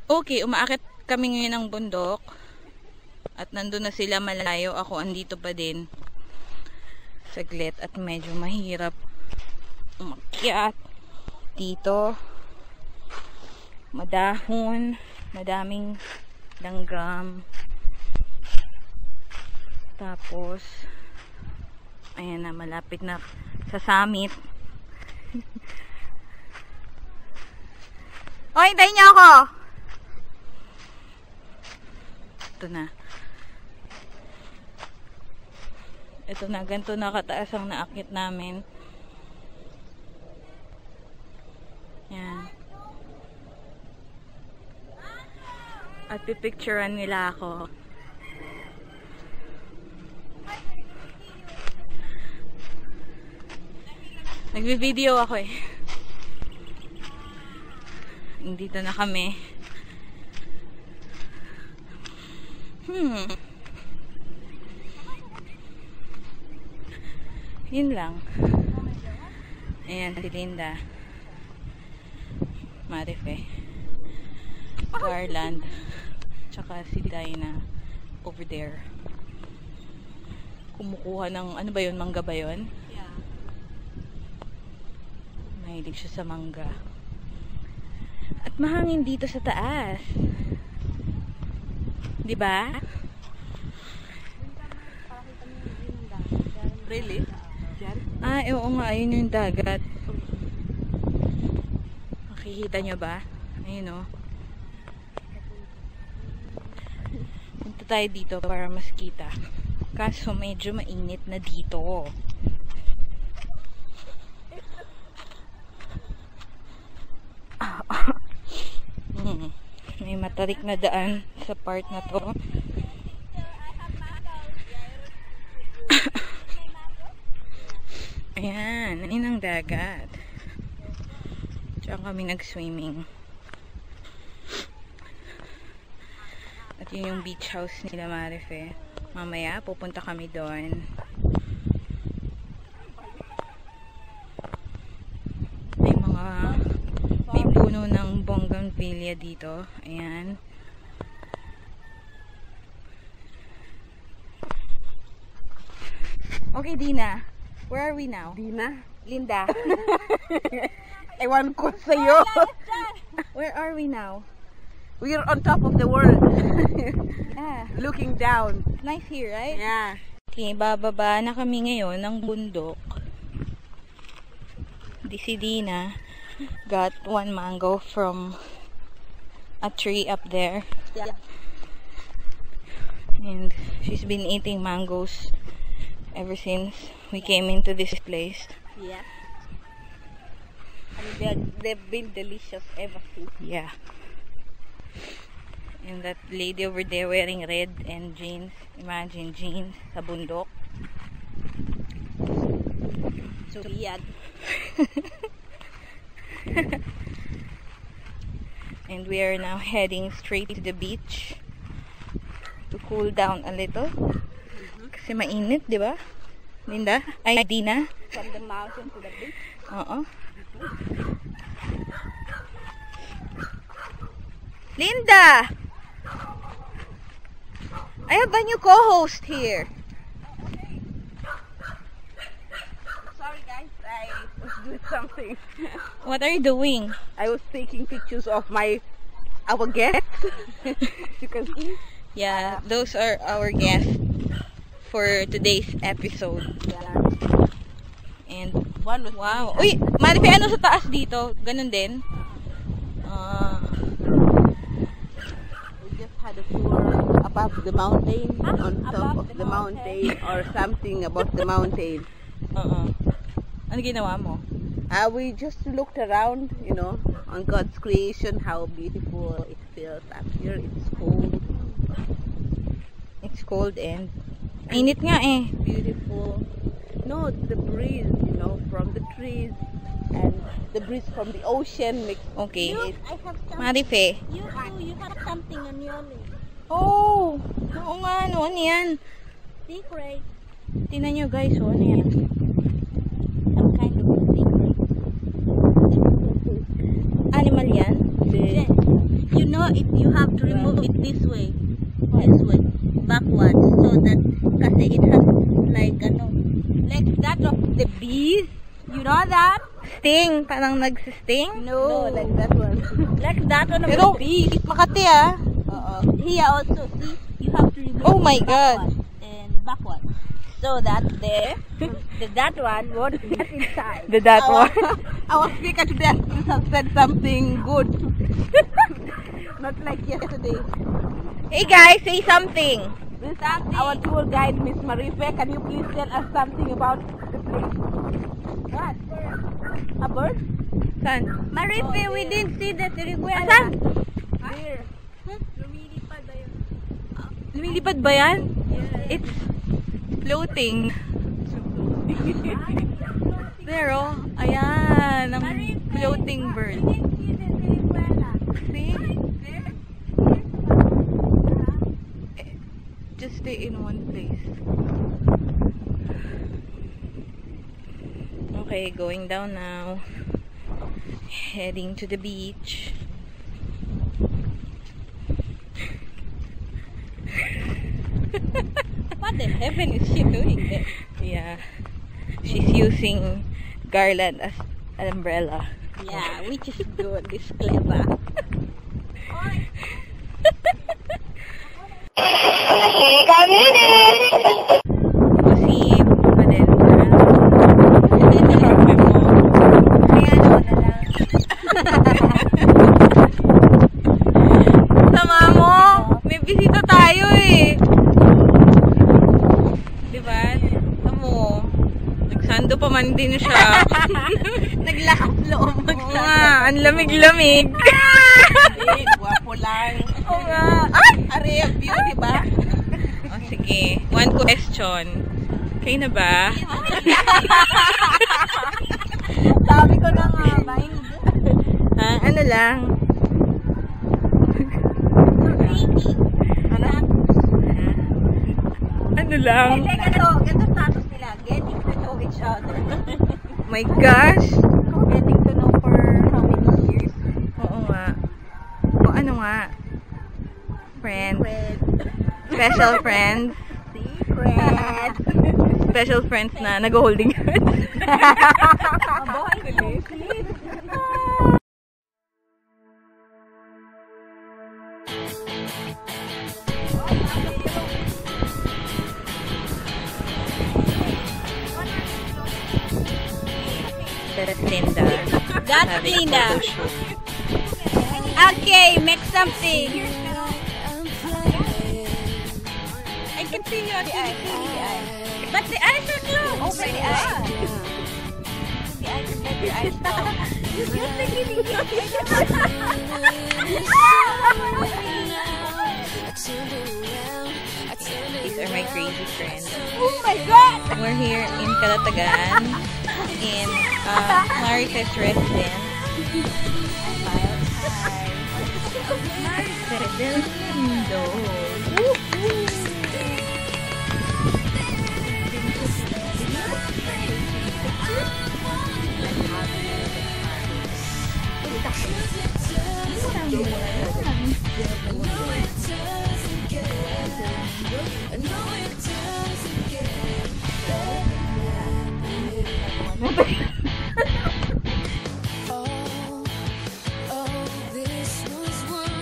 Okay, umaakit kami ngayon ng bundok. At nandun na sila malayo. Ako andito pa din. Saglit. At medyo mahirap umakyat. Dito. Madahon. Madaming langgam. Tapos, ayan na, malapit na sa summit. O, hintayin niyo ako! Ito na. Ito na, ganito na kataas ang naakit namin. Yan. At pipicturean nila ako. Nagbi-video ako eh. Dito na kami. Yun lang. Ayan, si Linda. Marife. Garland. Tsaka si Dinah over there. Kumukuha ng, ano ba yun? Mangga ba yun? Yeah. Mahilig siya sa mangga. At mahangin dito sa taas. Diba? Really? Ah, oo nga. Ayun yung dagat. Makikita nyo ba? Ayun o. Punta tayo dito para mas kita. Kaso medyo mainit na dito. May matarik na daan sa part na to. Ayan, ayun ang dagat. Diyan kami nag-swimming. At yun yung beach house nila Marife. Mamaya pupunta kami doon. May puno ng bougainvillea dito. Ayan. Okay, Dina. Where are we now? Dina? Linda. Ewan ko sa'yo. Where are we now? We're on top of the world. Ah, Looking down. nice here, right? Yeah. Okay, bababa na kami ngayon ng bundok. Si Dina got one mango from a tree up there. Yeah. And she's been eating mangoes ever since we came into this place. Yeah. And they've been delicious ever since. Yeah. And that lady over there wearing red and jeans. Imagine jeans sa bundok. So weird. And we are now heading straight to the beach to cool down a little. Kasi mainit, di ba? Linda? Ay, Dina? From the mountain to the beach. Oo. Linda! I have a new co-host here. Sorry guys, I was doing something. What are you doing? I was taking pictures of our guests. You can see. Yeah, those are our guests for today's episode. Yeah. And One was wow. Uy, Marife, ano sa taas dito? Ganun din? We just had a tour above the mountain, on top of the mountain, or something about the mountain. Ano ginawa mo? We just looked around, you know, on God's creation, how beautiful it feels up here. It's cold, It's cold and init nga eh. beautiful. No, the breeze, you know, from the trees and the breeze from the ocean makes Okay. it. I have some. Marife. You have something on your lip. Oh, oo nga, ano yan? Secret. Tingnan nyo guys, oh, ano yan? Some kind of secret. Animal yan? You know you have to remove it this way, backwards, so that kasi it has like that of the bees. You know that? Sting. Parang nagsisting. No, like that one. Like that one of Pero, the bees. Makati ah. Here also, see, you have to remove Oh my it God. backwards and backwards, so that that one won't get inside. That one. Our speaker today has said something good. Not like yesterday. Hey guys, say something. Our tour guide, Miss Marife, can you please tell us something about the place? What? A bird? Saan? Marife, we didn't see the Tiriguela. Saan? Where? Lumilipad ba yan? It's floating. Pero, ayan, ang floating bird. See? Just stay in one place. Okay, going down now. Heading to the beach. What the heaven is she doing there? Yeah. She's using garland as an umbrella. Yeah, which is good, is clever. Kasi, pa din. Sama mo! May bisita tayo eh! Diba? Tamo. Nagsando pa man din siya. Naglakas loob Oo nga, ang lamig-lamig. Guwapo lang. Oo nga. Ay! Area view, diba? Oh, sige. One question. Kayo na ba? Sabi ko na nga, bye. Ha? Ano lang? Ano lang? Ganito status nila, getting to know each other. My gosh! Getting to know for how many years? Oo nga. O ano nga? Friends. Special friends. Secret. Special friends na nag-holding hands. Mabuhay complete. That's Linda. That's Having Linda. photo shoot. Okay, make something. I can see you on the eye. But the eyes are closed. Open the eyes. The eyes, let your eyes down. These are my crazy friends. Oh my God! We're here in Calatagan in Marife's residence. Marifes del Mundo.